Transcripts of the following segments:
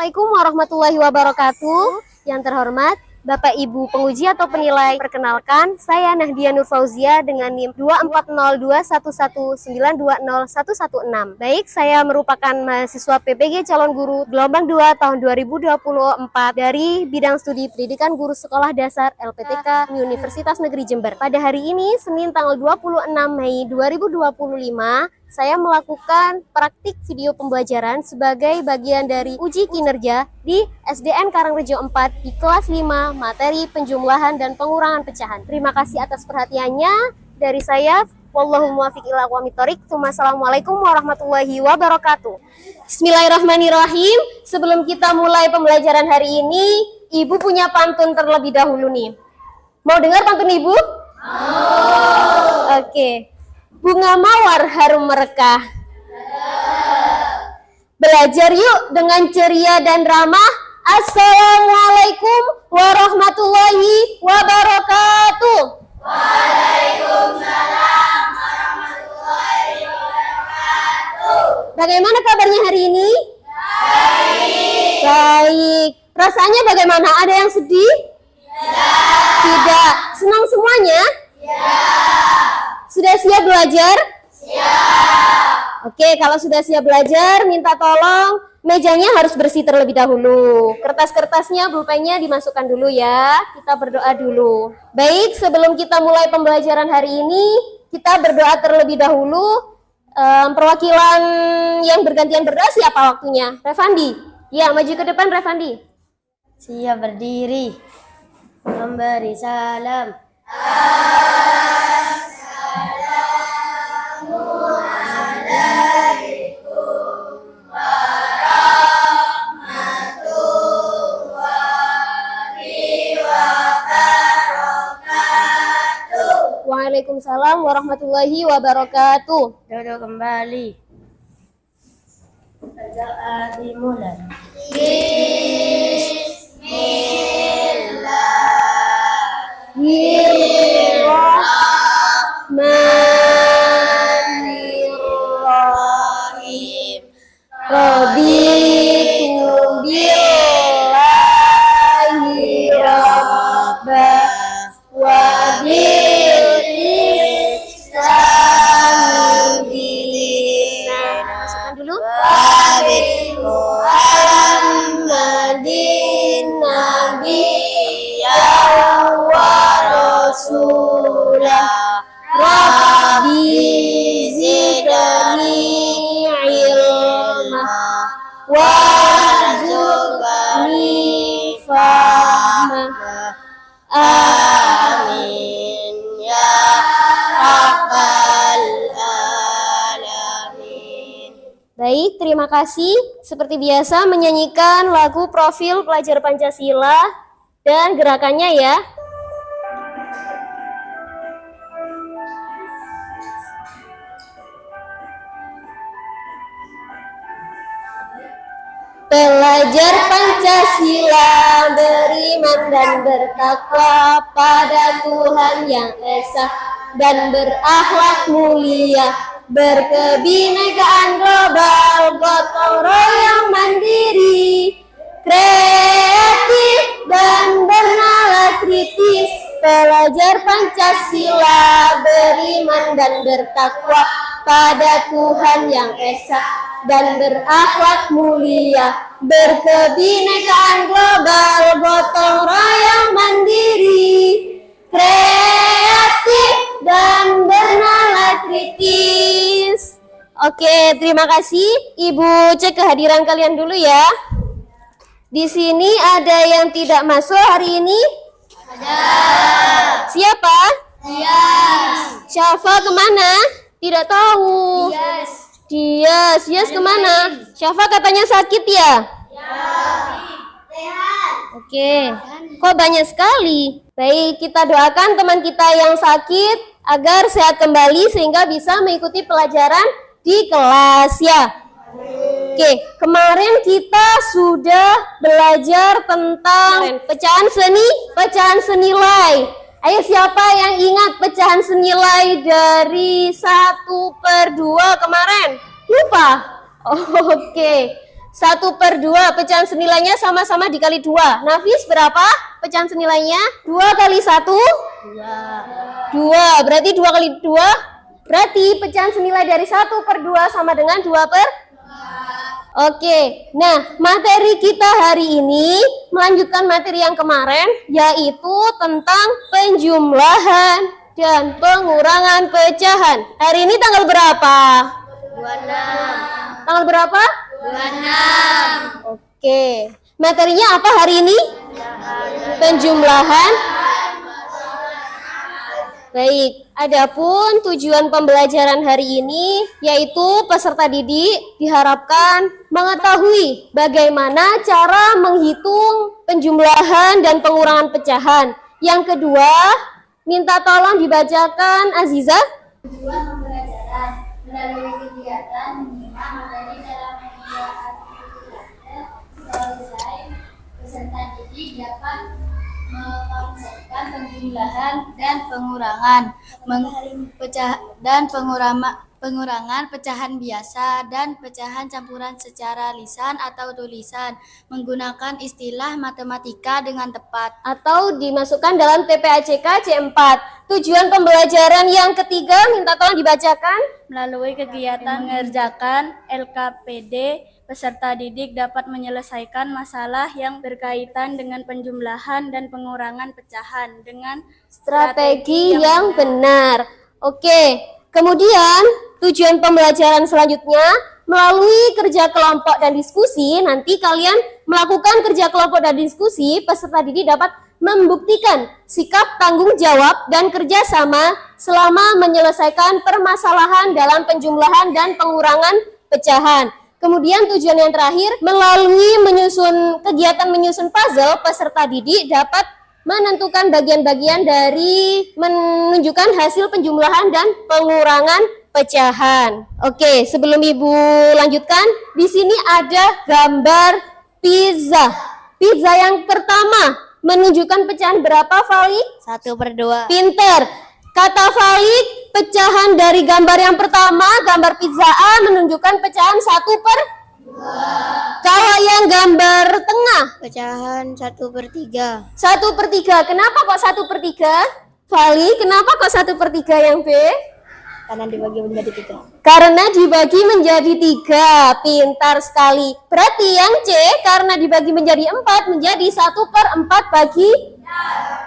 Assalamualaikum warahmatullahi wabarakatuh. Yang terhormat Bapak Ibu penguji atau penilai, perkenalkan saya Nahdia Nur Fauzia dengan NIM 2402119201116. Baik, saya merupakan mahasiswa PPG calon guru gelombang 2 tahun 2024 dari bidang studi pendidikan guru sekolah dasar LPTK Universitas Negeri Jember. Pada hari ini, Senin tanggal 26 Mei 2025, saya melakukan praktik video pembelajaran sebagai bagian dari uji kinerja di SDN Karangrejo 4 di kelas 5 materi penjumlahan dan pengurangan pecahan. Terima kasih atas perhatiannya. Dari saya, wallahu muwaffiq ila aqwamit thoriq. Assalamualaikum warahmatullahi wabarakatuh. Bismillahirrahmanirrahim. Sebelum kita mulai pembelajaran hari ini, Ibu punya pantun terlebih dahulu nih. Mau dengar pantun Ibu? Oke. Bunga mawar harum merekah. Belajar yuk dengan ceria dan ramah. Assalamualaikum warahmatullahi wabarakatuh. Waalaikumsalam warahmatullahi wabarakatuh. Bagaimana kabarnya hari ini? Baik. Baik. Perasaannya bagaimana? Ada yang sedih? Tidak. Senang semuanya? Sudah siap belajar? Siap. Oke, kalau sudah siap belajar, minta tolong mejanya harus bersih terlebih dahulu. Kertas-kertasnya, pulpennya dimasukkan dulu ya. Kita berdoa dulu. Baik, sebelum kita mulai pembelajaran hari ini, kita berdoa terlebih dahulu. Perwakilan yang bergantian berdoa siapa waktunya? Revandi. Ya, maju ke depan Revandi. Siap berdiri. Memberi salam. Waalaikumsalam warahmatullahi wabarakatuh. Duduk kembali. Berdoa dimulai. Bismillahirrahmanirrahim. Raditu billahi rabba wa bil Islam dinan. Masukkan dulu. Wa bi Muhammadin nabiyyan wa rasulah. Rabbi zidni ilma warzuqni fahma. Amin ya rabbal alamin. Baik, terima kasih. Seperti biasa menyanyikan lagu profil pelajar Pancasila dan gerakannya ya. Pelajar Pancasila beriman dan bertakwa pada Tuhan yang Esa dan berakhlak mulia, berkebinekaan global, gotong royong mandiri, kreatif dan bernalar kritis. Pelajar Pancasila beriman dan bertakwa pada Tuhan yang Esa dan berakhlak mulia, berkebinekaan global, gotong royong mandiri, kreatif dan bernalar kritis. Oke, terima kasih. Ibu cek kehadiran kalian dulu ya. Di sini ada yang tidak masuk hari ini? Ada. Siapa? Dias. Syafa kemana? Tidak tahu. Dias kemana? Syafa katanya sakit ya? Sehat. Oke. Kok banyak sekali? Baik, kita doakan teman kita yang sakit agar sehat kembali sehingga bisa mengikuti pelajaran di kelas ya. Oke, kemarin kita sudah belajar tentang pecahan senilai. Ayo, siapa yang ingat pecahan senilai dari 1/2 kemarin? Lupa? Oke. 1/2, pecahan senilainya sama-sama dikali 2. Nafis berapa pecahan senilainya? 2 kali 1? 2. Berarti 2 kali 2? Berarti pecahan senilai dari 1/2 sama dengan 2/2. Oke, nah materi kita hari ini melanjutkan materi yang kemarin, yaitu tentang penjumlahan dan pengurangan pecahan. Hari ini tanggal berapa? 26. Tanggal berapa? 26. Oke, materinya apa hari ini? Penjumlahan. Baik, adapun tujuan pembelajaran hari ini yaitu peserta didik diharapkan mengetahui bagaimana cara menghitung penjumlahan dan pengurangan pecahan. Yang kedua, minta tolong dibacakan Aziza. Tujuan pembelajaran melalui kegiatan menyimak materi dalam media artikulasi selesai, peserta didik dapat mengkonsepkan penjumlahan dan pengurangan pengurangan pecahan biasa dan pecahan campuran secara lisan atau tulisan menggunakan istilah matematika dengan tepat. Atau dimasukkan dalam TPACK C4. Tujuan pembelajaran yang ketiga, minta tolong dibacakan. Melalui kegiatan mengerjakan LKPD, peserta didik dapat menyelesaikan masalah yang berkaitan dengan penjumlahan dan pengurangan pecahan dengan Strategi yang benar. Oke, kemudian tujuan pembelajaran selanjutnya melalui kerja kelompok dan diskusi. Nanti kalian melakukan kerja kelompok dan diskusi, peserta didik dapat membuktikan sikap tanggung jawab dan kerjasama selama menyelesaikan permasalahan dalam penjumlahan dan pengurangan pecahan. Kemudian tujuan yang terakhir, melalui kegiatan menyusun puzzle, peserta didik dapat menentukan bagian-bagian dari menunjukkan hasil penjumlahan dan pengurangan pecahan. Oke, sebelum Ibu lanjutkan, di sini ada gambar pizza. Pizza yang pertama menunjukkan pecahan berapa, Fali? 1/2. Pinter. Kata Fali, pecahan dari gambar yang pertama, gambar pizza A menunjukkan pecahan 1/2. Kalau yang gambar tengah, Pecahan 1/3. 1/3. Kenapa kok 1/3? Fali, kenapa kok 1/3 yang B? Karena dibagi menjadi 3. Karena dibagi menjadi 3. Pintar sekali. Berarti yang C karena dibagi menjadi 4 menjadi 1/4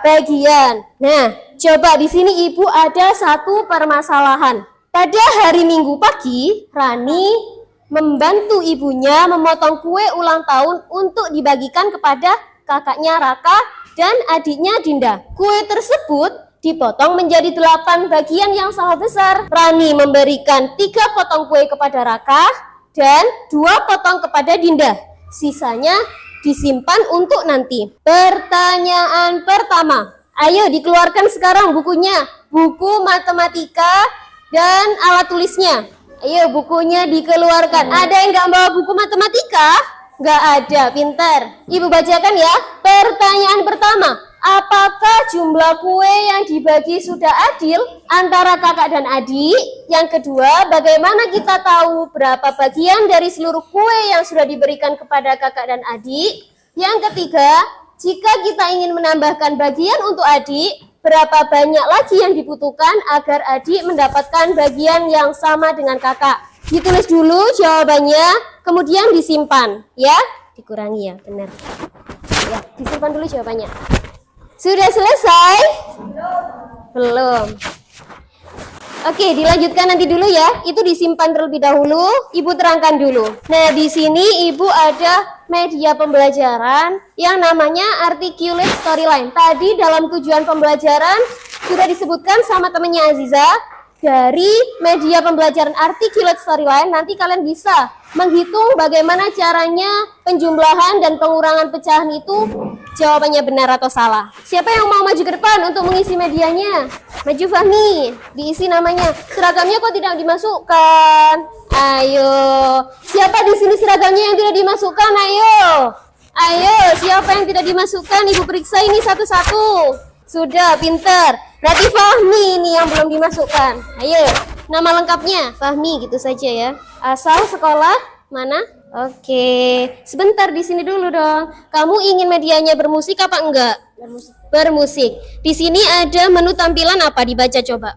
bagian. Nah, coba di sini Ibu ada satu permasalahan. Pada hari Minggu pagi, Rani membantu ibunya memotong kue ulang tahun untuk dibagikan kepada kakaknya Raka dan adiknya Dinda. Kue tersebut dipotong menjadi 8 bagian yang sama besar. Rani memberikan 3 potong kue kepada Raka dan 2 potong kepada Dinda. Sisanya disimpan untuk nanti. Pertanyaan pertama. Ayo dikeluarkan sekarang bukunya. Buku matematika dan alat tulisnya. Ayo bukunya dikeluarkan. Ada yang nggak bawa buku matematika? Nggak ada, pintar. Ibu bacakan ya. Pertanyaan pertama. Apakah jumlah kue yang dibagi sudah adil antara kakak dan adik? Yang kedua, bagaimana kita tahu berapa bagian dari seluruh kue yang sudah diberikan kepada kakak dan adik? Yang ketiga, jika kita ingin menambahkan bagian untuk adik, berapa banyak lagi yang dibutuhkan agar adik mendapatkan bagian yang sama dengan kakak? Ditulis dulu jawabannya, kemudian disimpan. Ya, dikurangi ya, benar. Ya, disimpan dulu jawabannya. Sudah selesai? Belum. Oke, dilanjutkan nanti dulu ya. Itu disimpan terlebih dahulu. Ibu terangkan dulu. Nah, di sini Ibu ada media pembelajaran yang namanya Articulate Storyline. Tadi dalam tujuan pembelajaran sudah disebutkan sama temannya Aziza. Dari media pembelajaran Articulate Storyline, nanti kalian bisa menghitung bagaimana caranya penjumlahan dan pengurangan pecahan itu jawabannya benar atau salah. Siapa yang mau maju ke depan untuk mengisi medianya? Maju Fahmi, diisi namanya. Seragamnya kok tidak dimasukkan? Ayo. Siapa di sini seragamnya yang tidak dimasukkan? Ayo. Ayo, siapa yang tidak dimasukkan? Ibu periksa ini satu-satu. Sudah, pinter. Berarti Fahmi ini yang belum dimasukkan. Ayo, nama lengkapnya Fahmi gitu saja ya. Asal sekolah mana? Oke, sebentar di sini dulu dong. Kamu ingin medianya bermusik apa enggak? Bermusik. Di sini ada menu tampilan apa? Dibaca coba.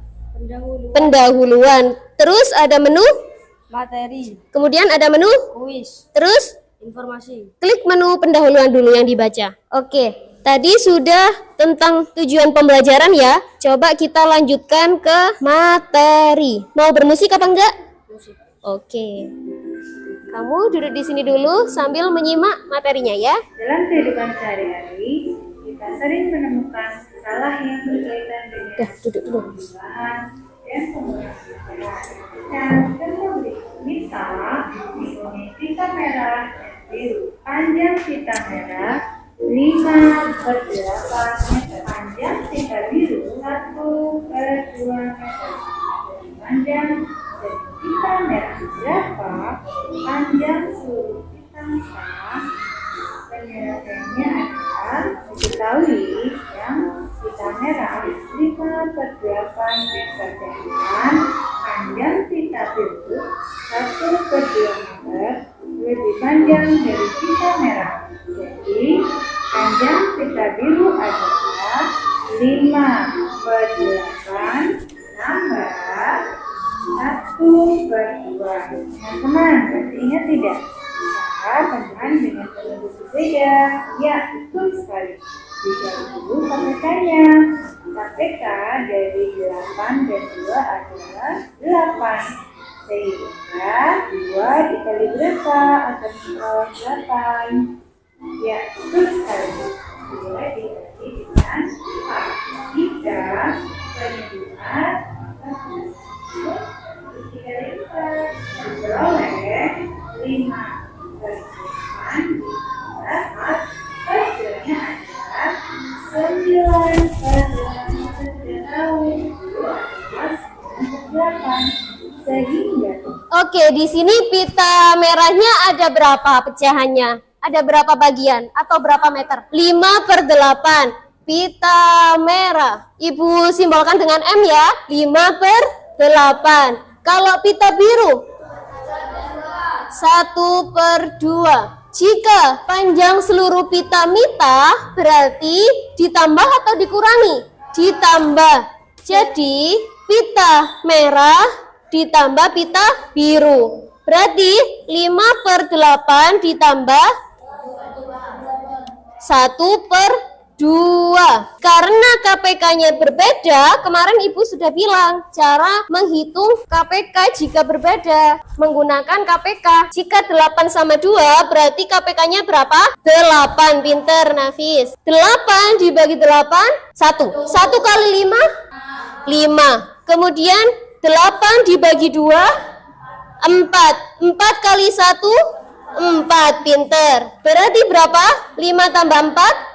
Pendahuluan. Terus ada menu, Materi. kemudian ada menu, Kuis. terus Informasi. klik menu pendahuluan dulu yang dibaca. Oke, tadi sudah tentang tujuan pembelajaran ya. Coba kita lanjutkan ke materi. Mau bermusik apa enggak? Oke. Kamu duduk di sini dulu sambil menyimak materinya ya. Dalam kehidupan sehari-hari, kita sering menemukan masalah yang berkaitan dengan Duduk dulu. perubahan dan pengurangan masalah. Nah, contoh berikut. Misal, mempunyai pita merah dan biru. Panjang pita merah 5/8 meter. Panjang pita biru 1/2 meter. Panjang dari pita merah berapa? Panjang seluruh pita merah. Penyelesaiannya adalah diketahui yang pita merah 5/8 meter dan panjang pita biru 1/2 meter lebih panjang dari pita merah. Jadi panjang pita biru adalah 5/8 tambah 1/2. Teman-teman, masih ingat tidak? Cara penjualan dengan penduduk berbeda. Ya, betul sekali. Jika dulu KPK-nya. KPK dari 8 dan 2 adalah 8. Sehingga 2 dikali berapa akan membawa 8. Ya, betul sekali. 2 dikali dengan 4. Jika penjualan dikali 4 diperoleh 5/8 ditambah hasilnya adalah 9/8 sehingga Oke, di sini pita merahnya ada berapa pecahannya? Ada berapa bagian atau berapa meter? 5/8. Pita merah. Ibu simbolkan dengan M ya. 5/8. Kalau pita biru? 1/2. Jika panjang seluruh pita mita berarti ditambah atau dikurangi? Ditambah. Jadi pita merah ditambah pita biru. Berarti 5/8 ditambah 1/2. Karena KPK-nya berbeda, kemarin Ibu sudah bilang cara menghitung KPK jika berbeda menggunakan KPK. Jika 8 sama 2 berarti KPK-nya berapa? 8. Pinter Nafis. 8 dibagi 8, 1. 1 kali 5? 5. Kemudian 8 dibagi 2, 4. 4 kali 1, 4. Pinter. Berarti berapa? 5 tambah 4?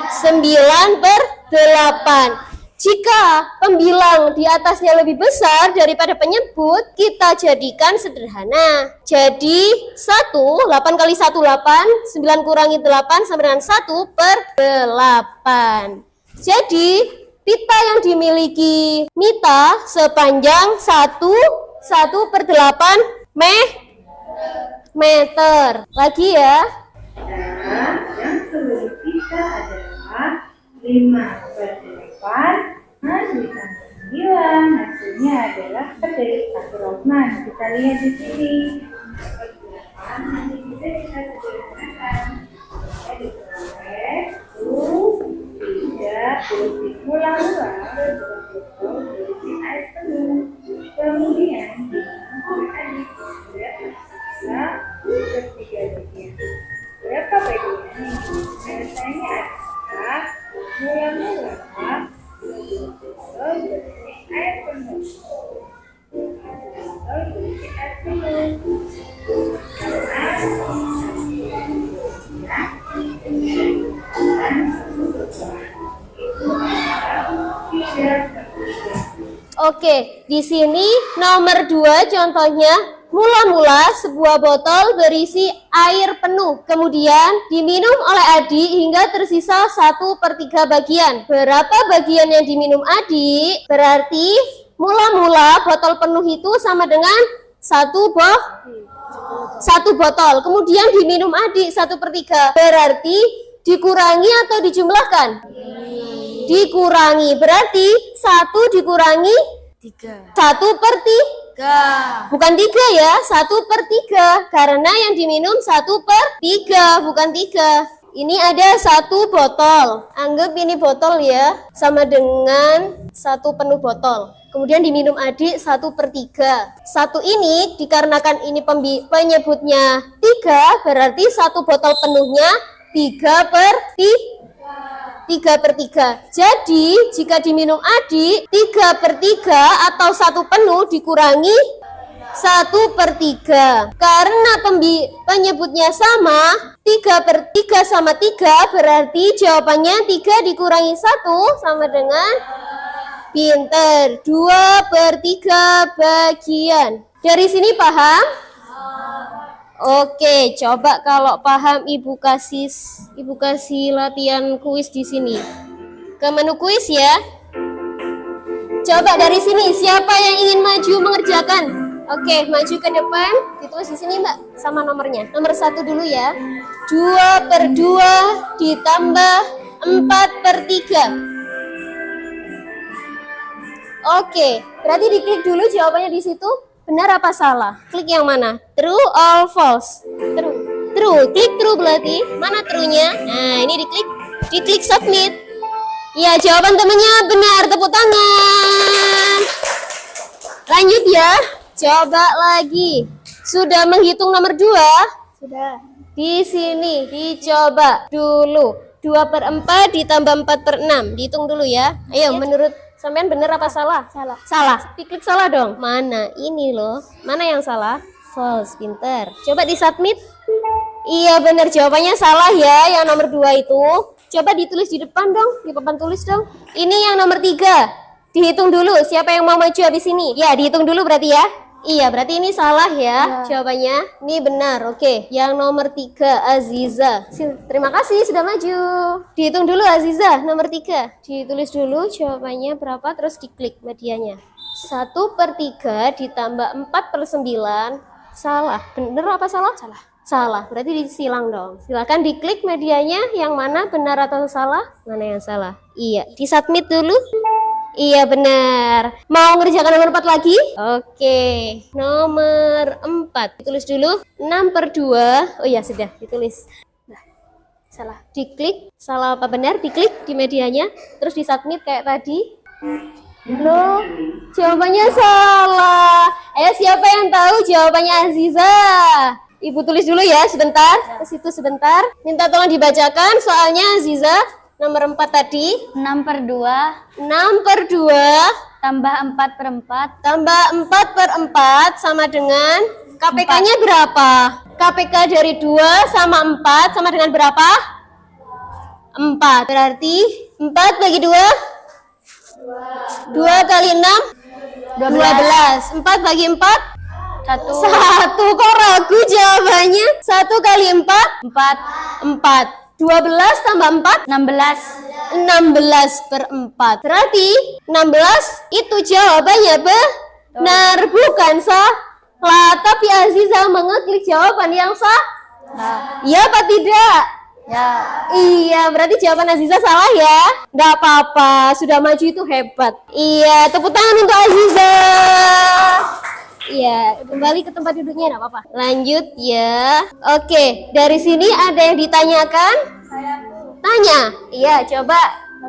9/8. Jika pembilang di atasnya lebih besar daripada penyebut, kita jadikan sederhana. Jadi 1, 8 kali 1, 8, 9 kurangi 8 sama dengan 1/8. Jadi pita yang dimiliki Mita sepanjang 1/8 meter. Lagi ya. dan yang seluruh pita adalah 5/8 ditambah 9. Hasilnya adalah dari Pak Rohman. Kita lihat di sini. 8 nanti bisa kita sederhanakan. Jadi diperoleh 30 ulang-ulang berisi air penuh. Kemudian dimasukkan di berapa? 1/3 bagian. Berapa bagian ini? Biasanya adalah mula-mula berisi air penuh. Berisi air penuh. Oke, di sini nomor 2 contohnya. Mula-mula sebuah botol berisi air penuh, kemudian diminum oleh Adi hingga tersisa 1/3 bagian. Berapa bagian yang diminum Adi? Berarti mula-mula botol penuh itu sama dengan 1 1 botol. Kemudian diminum adik 1/3. Berarti dikurangi atau dijumlahkan? Dikurangi. Berarti 1 dikurangi 1/3. Bukan 3 ya, 1/3. Karena yang diminum 1/3, bukan 3. Ini ada 1 botol. Anggap ini botol ya, sama dengan 1 penuh botol. Kemudian diminum adik 1/3. 1 ini dikarenakan ini penyebutnya 3, berarti 1 botol penuhnya 3/3. Jadi jika diminum adik 3/3 atau 1 penuh dikurangi 1/3. Karena penyebutnya sama, 3/3 sama 3 berarti jawabannya 3 dikurangi 1 sama dengan pinter 2/3 bagian. Dari sini paham? Oke, coba kalau paham ibu kasih latihan kuis di sini. Ke menu kuis ya. Coba dari sini siapa yang ingin maju mengerjakan? Oke, maju ke depan, ditulis di sini Mbak sama nomornya. Nomor 1 dulu ya. 2/2 ditambah 4/3. Oke, berarti diklik dulu jawabannya di situ. Benar apa salah? Klik yang mana? True or false? True. True. Klik true berarti. Mana true-nya? Nah, ini diklik submit. Ya, jawaban temennya benar. Tepuk tangan. Lanjut ya. Coba lagi. Sudah menghitung nomor 2? Sudah. Di sini dicoba dulu. 2/4 ditambah 4/6. Dihitung dulu ya. Ayo, menurut sampean benar apa salah? Salah. Salah. Diklik salah dong. Mana? Ini loh. Mana yang salah? False. Pinter. Coba di submit. Iya benar, jawabannya salah ya. Yang nomor 2 itu. Coba ditulis di depan dong. Di papan tulis dong. Ini yang nomor 3. Dihitung dulu. Siapa yang mau maju habis ini? Ya, dihitung dulu berarti ya. Iya, berarti ini salah ya jawabannya. Ini benar, oke. Yang nomor 3, Aziza. Terima kasih sudah maju. Dihitung dulu Aziza, nomor 3. Ditulis dulu jawabannya berapa, terus diklik medianya. 1/3 ditambah 4/9. Salah, bener apa salah? Salah. Salah, berarti disilang dong. Silakan diklik medianya, yang mana benar atau salah? Mana yang salah? Iya, disubmit dulu. Iya benar. Mau ngerjakan nomor 4 lagi? Oke. Nomor 4. Ditulis dulu 6/2. Oh iya sudah ditulis. Nah, salah. Diklik. Salah apa benar? Diklik di medianya. Terus disubmit kayak tadi. Loh, jawabannya salah. Ayo siapa yang tahu jawabannya Aziza? Ibu tulis dulu ya sebentar. Ke situ sebentar. Minta tolong dibacakan soalnya Aziza. Nomor 4 tadi 6/2 tambah 4/4 tambah 4/4 sama dengan KPK-nya berapa? KPK dari 2 sama 4 sama dengan berapa? 4. Berarti 4 bagi 2? 2 kali 6? 12. 4 bagi 4? 1. Kok ragu jawabannya? 1 kali 4? 4. 12 tambah 4? 16. 16/4. Berarti 16 itu jawabannya benar, bukan salah. Tapi Aziza mengeklik jawaban yang salah. Ya apa tidak? Ya. Iya, berarti jawaban Aziza salah ya. Nggak apa-apa, sudah maju itu hebat. Iya, tepuk tangan untuk Aziza. Iya, kembali ke tempat duduknya, enggak apa-apa. Lanjut ya. Oke, dari sini ada yang ditanyakan? Tanya. Iya, coba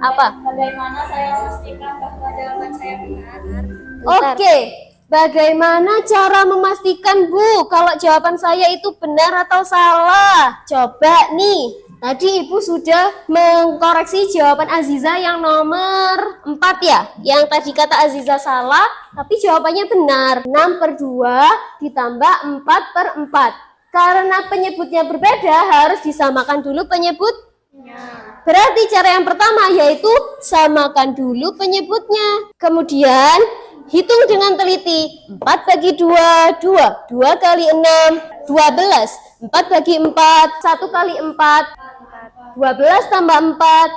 apa? Bagaimana saya memastikan bahwa jawaban saya benar? Oke, bagaimana cara memastikan Bu kalau jawaban saya itu benar atau salah? Coba nih. Tadi Ibu sudah mengkoreksi jawaban Aziza yang nomor 4 ya. Yang tadi kata Aziza salah, tapi jawabannya benar. 6/2 ditambah 4/4. Karena penyebutnya berbeda, harus disamakan dulu penyebutnya. Berarti cara yang pertama yaitu samakan dulu penyebutnya. Kemudian hitung dengan teliti. 4 bagi 2, 2. 2 kali 6, 12. 4 bagi 4, 1 kali 4. 12 tambah 4,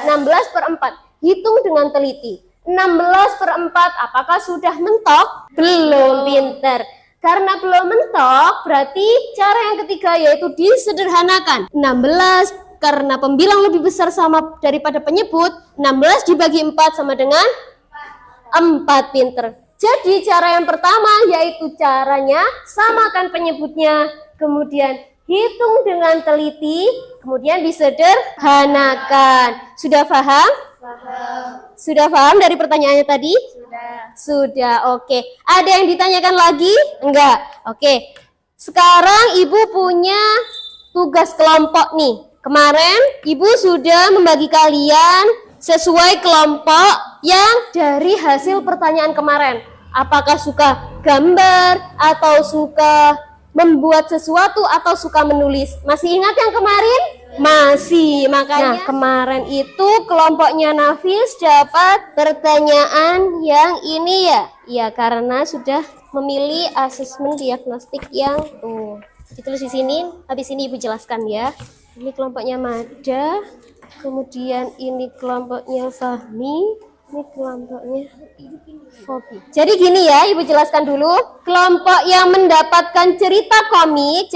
16/4. Hitung dengan teliti. 16/4, apakah sudah mentok? Belum, pinter. Karena belum mentok, berarti cara yang ketiga yaitu disederhanakan. 16 karena pembilang lebih besar sama daripada penyebut, 16 dibagi 4 sama dengan 4. Pinter. Jadi cara yang pertama yaitu caranya samakan penyebutnya, kemudian hitung dengan teliti, kemudian disederhanakan. Sudah paham? Sudah paham dari pertanyaannya tadi? Sudah, oke. Ada yang ditanyakan lagi? Enggak. Oke. Sekarang Ibu punya tugas kelompok nih. Kemarin Ibu sudah membagi kalian sesuai kelompok yang dari hasil pertanyaan kemarin. Apakah suka gambar atau suka membuat sesuatu atau suka menulis? Masih ingat yang kemarin? Masih. Makanya kemarin itu kelompoknya Nafis dapat pertanyaan yang ini ya. Ya, karena sudah memilih asesmen diagnostik yang tuh. Ditulis di sini, habis ini Ibu jelaskan ya. Ini kelompoknya Mada, kemudian ini kelompoknya Fahmi, ini kelompoknya Fobi. Jadi gini ya, Ibu jelaskan dulu. Kelompok yang mendapatkan cerita komik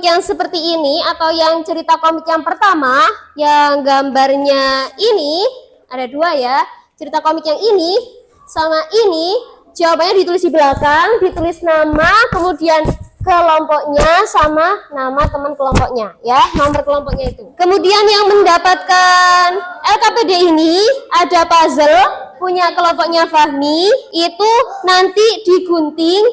yang seperti ini atau yang cerita komik yang pertama, yang gambarnya ini, ada 2 ya. Cerita komik yang ini sama ini, jawabannya ditulis di belakang, ditulis nama, kemudian kelompoknya sama nama teman kelompoknya ya, nomor kelompoknya itu. Kemudian yang mendapatkan LKPD ini ada puzzle punya kelompoknya Fahmi, itu nanti digunting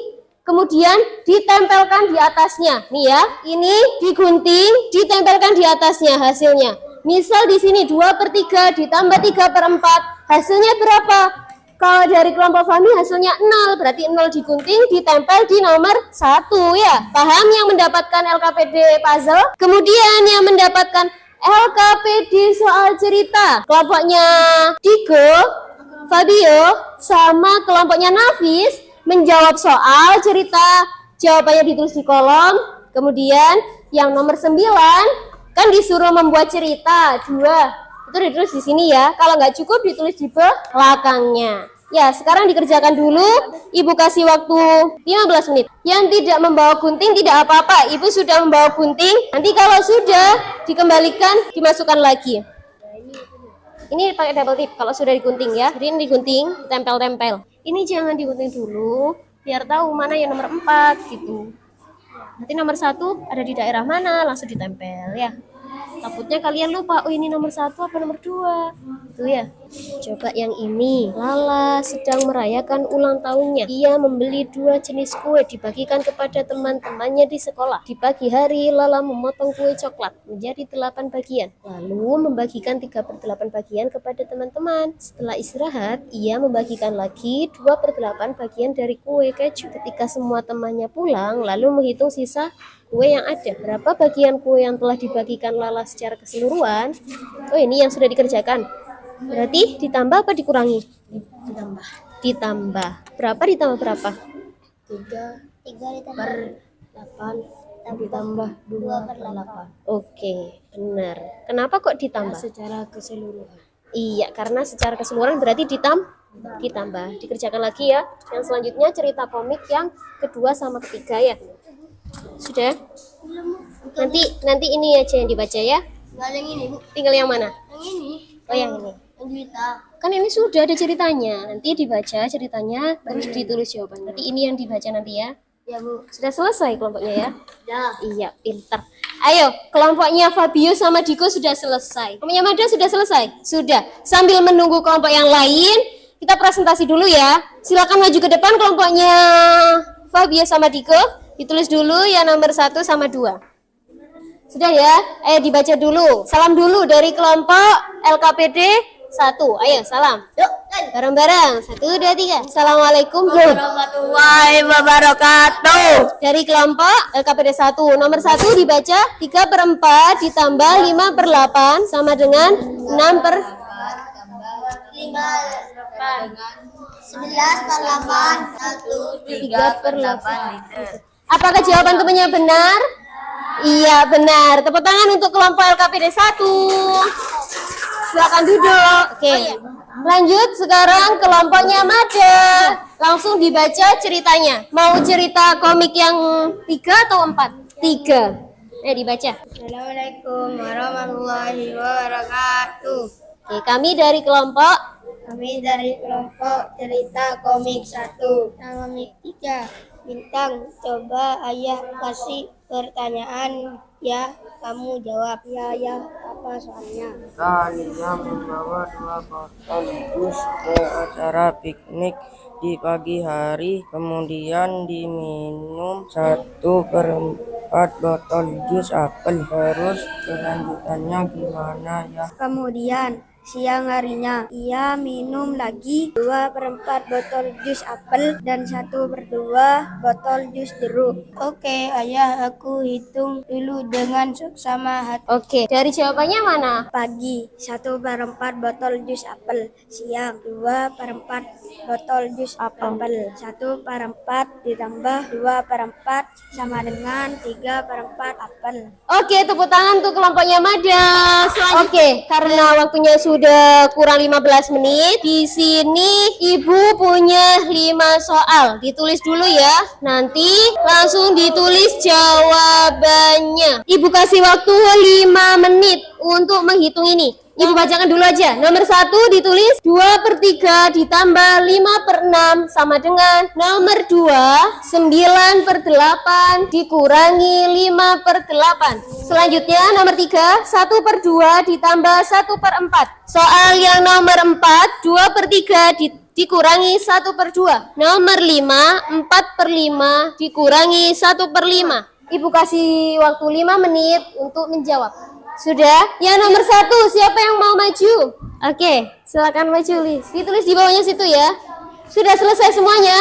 kemudian ditempelkan di atasnya. Nih ya, ini digunting ditempelkan di atasnya hasilnya. Misal di sini 2/3 ditambah 3/4, hasilnya berapa? Kalau dari kelompok Fahmi hasilnya 0, berarti 0 digunting ditempel di nomor 1 ya. Paham yang mendapatkan LKPD puzzle? Kemudian yang mendapatkan LKPD soal cerita, kelompoknya Diko, Fabio, sama kelompoknya Nafis menjawab soal cerita. Jawabannya ditulis di kolom. Kemudian yang nomor 9 kan disuruh membuat cerita 2. Itu ditulis di sini ya. Kalau nggak cukup ditulis di belakangnya. Ya, sekarang dikerjakan dulu. Ibu kasih waktu 15 menit. Yang tidak membawa gunting tidak apa-apa. Ibu sudah membawa gunting. Nanti kalau sudah dikembalikan, dimasukkan lagi. Ini pakai double tip kalau sudah digunting ya. Jadi ini digunting, tempel-tempel. Ini jangan digunting dulu, biar tahu mana yang nomor 4 gitu. Nanti nomor 1 ada di daerah mana, langsung ditempel ya. Takutnya kalian lupa, oh ini nomor 1 apa nomor 2 itu ya. Coba yang ini, Lala sedang merayakan ulang tahunnya. Ia membeli 2 jenis kue dibagikan kepada teman-temannya di sekolah. Di pagi hari Lala memotong kue coklat menjadi 8 bagian, lalu membagikan 3/8 bagian kepada teman-teman. Setelah istirahat, ia membagikan lagi 2/8 bagian dari kue keju. Ketika semua temannya pulang, lalu menghitung sisa kue yang ada. Berapa bagian kue yang telah dibagikan Lala secara keseluruhan? Oh, ini yang sudah dikerjakan. Berarti ditambah apa dikurangi? Ditambah. Berapa ditambah berapa? 3 per 8 ditambah 2/8. Oke, benar. Kenapa kok ditambah? Secara keseluruhan. Iya, karena secara keseluruhan berarti ditambah. Dikerjakan lagi ya. Yang selanjutnya cerita komik yang kedua sama ketiga ya. Sudah? Nanti ini aja yang dibaca ya. Enggak yang ini, Bu. Tinggal yang mana? Yang ini. Oh, yang ini. Yang cerita. Kan ini sudah ada ceritanya. Nanti dibaca ceritanya, terus ditulis jawabannya. Nanti ini yang dibaca nanti ya. Ya, Bu. Sudah selesai kelompoknya ya? Ya. Iya, pinter. Ayo, kelompoknya Fabio sama Diko sudah selesai. Kelompoknya Mada sudah selesai? Sudah. Sambil menunggu kelompok yang lain, kita presentasi dulu ya. Silakan maju ke depan kelompoknya Fabio sama Diko. Ditulis dulu ya nomor 1 sama 2. Sudah ya? Ayo dibaca dulu. Salam dulu dari kelompok LKPD 1. Ayo, salam. Yuk, Bareng-bareng. 1, 2, 3. Assalamualaikum warahmatullahi wabarakatuh. Dari kelompok LKPD 1. Nomor 1 dibaca 3/4 ditambah 5/8 sama dengan 11/8 3/8. Apakah jawaban temannya benar? Iya, benar. Tepuk tangan untuk kelompok LKPD 1. Silakan duduk. Oke. Lanjut sekarang kelompoknya Mada. Langsung dibaca ceritanya. Mau cerita komik yang 3 atau 4? 3. Dibaca. Assalamualaikum warahmatullahi wabarakatuh. Oke, kami dari kelompok Kami dari kelompok cerita komik 1. Komik 3. Bintang, coba ayah kasih pertanyaan, ya kamu jawab. Ya, apa soalnya? Alia membawa 2 botol jus ke acara piknik di pagi hari, kemudian diminum 1/4 botol jus apel. Terus kelanjutannya gimana ya? Kemudian siang harinya ia minum lagi 2/4 botol jus apel dan 1/2 botol jus jeruk. Oke ayah, aku hitung dulu dengan seksama hati. Oke, dari jawabannya mana? Pagi 1/4 botol jus apel, siang 2/4 botol jus apel, 1/4 ditambah 2/4 sama dengan 3/4 apel. Oke, tepuk tangan untuk kelompoknya Mada. Oke, karena waktunya sudah kurang 15 menit, di sini Ibu punya 5 soal. Ditulis dulu ya. Nanti langsung ditulis jawabannya. Ibu kasih waktu 5 menit untuk menghitung ini. Ibu bacakan dulu aja. Nomor 1 ditulis 2/3 ditambah 5/6 sama dengan nomor 2 9/8 dikurangi 5/8. Selanjutnya nomor 3 1/2 ditambah 1/4. Soal yang nomor 4 2/3 dikurangi 1/2. Nomor 5 4/5 dikurangi 1/5. Ibu kasih waktu 5 menit untuk menjawab. Sudah? Yang nomor 1, siapa yang mau maju? Oke, silakan maju, Lis. Ditulis di bawahnya situ ya. Sudah selesai semuanya?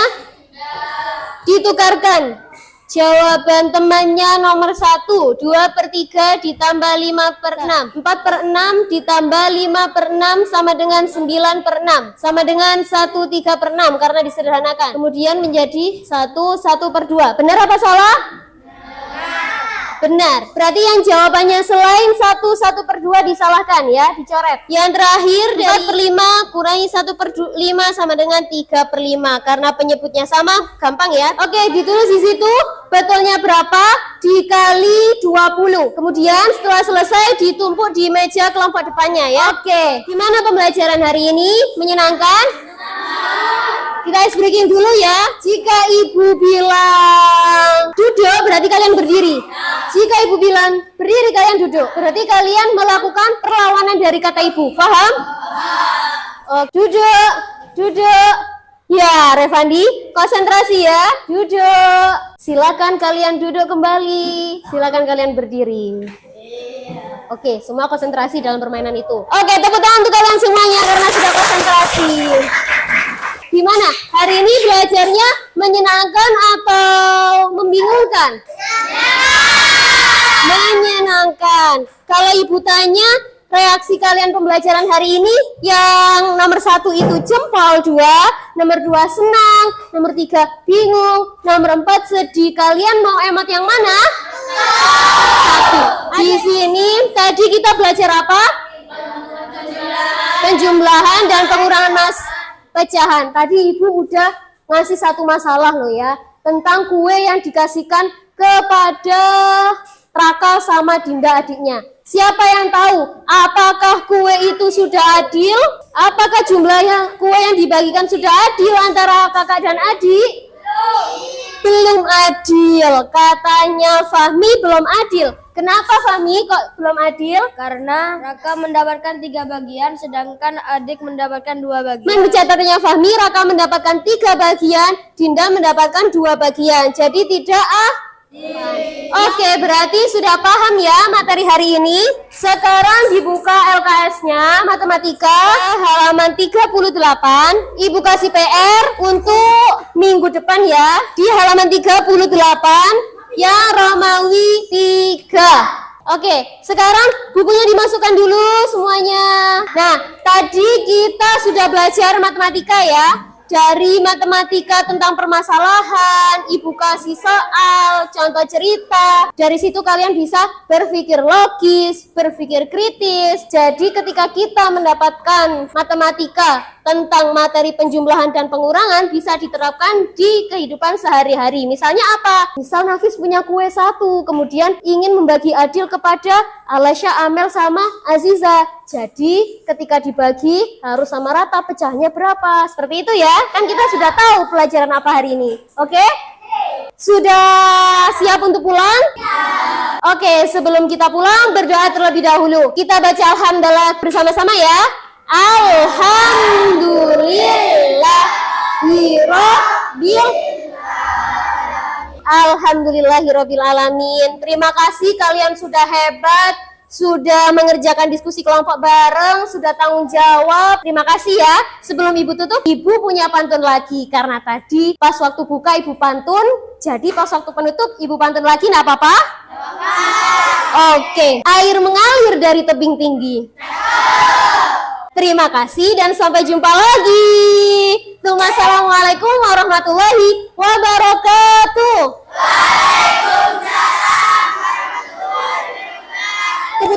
Ditukarkan. Jawaban temannya nomor 1, 2/3 ditambah 5/6. 4/6 ditambah 5/6 sama dengan 9/6. Sama dengan 1/3/6 karena disederhanakan. Kemudian menjadi 1/2. Benar apa salah? Benar. Berarti yang jawabannya selain 1/2 disalahkan ya, dicoret. Yang terakhir dari 4/5 kurangi 1/5 sama dengan 3/5. Karena penyebutnya sama, gampang ya. Oke, ditulis di situ betulnya berapa dikali 20. Kemudian setelah selesai ditumpuk di meja kelompok depannya ya. Oke, gimana pembelajaran hari ini? Menyenangkan? Kita ice breaking dulu ya. Jika ibu bilang duduk, berarti kalian berdiri. Jika ibu bilang berdiri, kalian duduk. Berarti kalian melakukan perlawanan dari kata ibu. Paham? Oh, duduk, duduk. Ya, Revandi, konsentrasi ya. Duduk. Silakan kalian duduk kembali. Silakan kalian berdiri. Oke, semua konsentrasi dalam permainan itu. Oke, tepuk tangan untuk kalian semuanya karena sudah konsentrasi. Gimana? Hari ini belajarnya menyenangkan atau membingungkan? Menyenangkan. Kalau ibu tanya, reaksi kalian pembelajaran hari ini yang nomor 1 itu jempol 2, nomor 2 senang, nomor 3 bingung, nomor 4 sedih. Kalian mau emot yang mana? 1. Di sini tadi kita belajar apa? Penjumlahan dan pengurangan pecahan. Tadi ibu udah ngasih satu masalah loh ya, tentang kue yang dikasihkan kepada Raka sama Dinda adiknya. Siapa yang tahu apakah kue itu sudah adil? Apakah jumlahnya kue yang dibagikan sudah adil antara kakak dan adik? Belum adil. Katanya Fahmi belum adil. Kenapa Fahmi kok belum adil? Karena Raka mendapatkan 3 bagian sedangkan adik mendapatkan 2 bagian. Menurut catatannya Fahmi, Raka mendapatkan 3 bagian, Dinda mendapatkan 2 bagian. Jadi tidak Oke, berarti sudah paham ya materi hari ini. Sekarang dibuka LKS-nya, matematika halaman 38. Ibu kasih PR untuk minggu depan ya. Di halaman 38 yang Romawi 3. Oke, sekarang bukunya dimasukkan dulu semuanya. Nah, tadi kita sudah belajar matematika ya. Dari matematika tentang permasalahan, ibu kasih soal, contoh cerita. Dari situ kalian bisa berpikir logis, berpikir kritis. Jadi ketika kita mendapatkan matematika tentang materi penjumlahan dan pengurangan bisa diterapkan di kehidupan sehari-hari. Misalnya apa? Misal Nafis punya kue 1, kemudian ingin membagi adil kepada Alasya, Amel, sama Aziza. Jadi ketika dibagi harus sama rata, pecahnya berapa? Seperti itu ya. Kan kita sudah tahu pelajaran apa hari ini. Oke? Sudah siap untuk pulang? Oke, sebelum kita pulang berdoa terlebih dahulu. Kita baca alhamdulillah bersama-sama ya. Alhamdulillahirabbil alamin. Terima kasih kalian sudah hebat, sudah mengerjakan diskusi kelompok bareng, sudah tanggung jawab. Terima kasih ya. Sebelum Ibu tutup, Ibu punya pantun lagi. Karena tadi pas waktu buka Ibu pantun, jadi pas waktu penutup Ibu pantun lagi, enggak apa-apa? Oke. Air mengalir dari tebing tinggi. Terima kasih dan sampai jumpa lagi. Assalamualaikum warahmatullahi wabarakatuh. Waalaikumsalam.